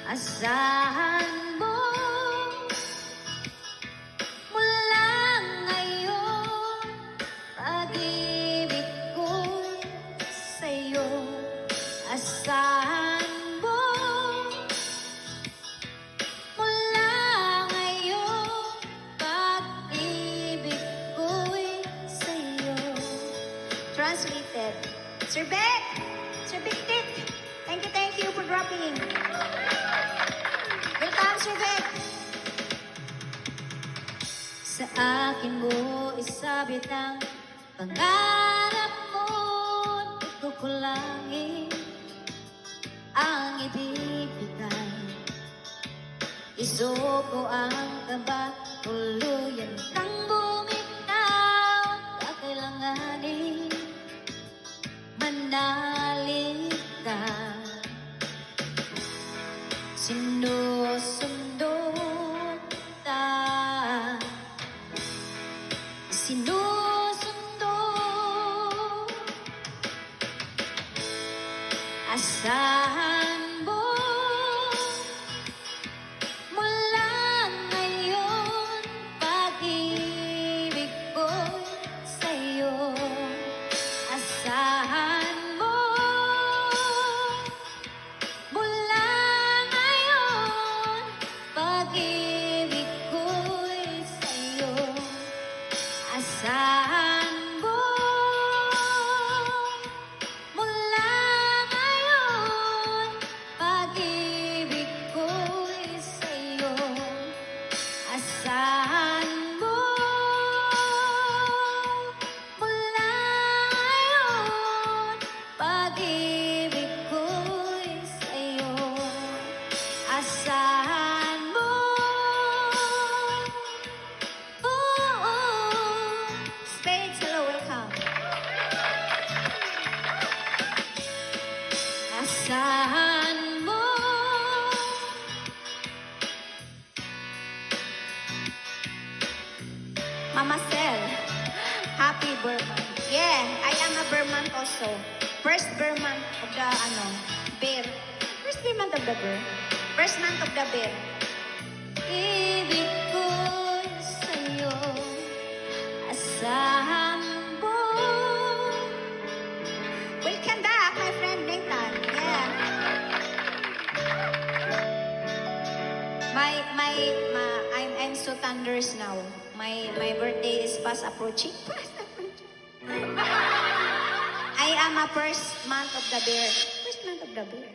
Asahan mo mula ngayon, pag-ibig ko'y sa'yo. Asahan mo mula ngayon, pag-ibig ko'y sa'yo. Translated. Sir Beck! Sir Beck Tit! Thank you for dropping. Welcome, Sir Beck! Sa akin mo isabit ang pangarap mo, ikukulangin ang ibibigay. Isuko ang kaba, tuluyan kang bumitaw, kakailanganin manalig ka. Sinusundot ka, sinusundot. Asahan mo mula ngayon, pag-ibig ko'y sa'yo. Asahan mo mula ngayon, pag-ibig ko'y sa'yo. Asahan mo mula ngayon, pag-ibig ko'y sa'yo. Asahan mo mula ngayon, pag-ibig ko'y sa'yo. Asahan mo. Spades, hello, welcome. Asahan mo. Mama Sel, happy Burman. Yeah, I am a Burman also. First Burman of the, bear. First Burman of the bear. First month of the bear. Ibig ko'y sa'yo. Asahan mo. Welcome back, my friend Nathan. Yeah. I'm so thunderous now. My birthday is fast approaching. I am a first month of the bear. First month of the bear.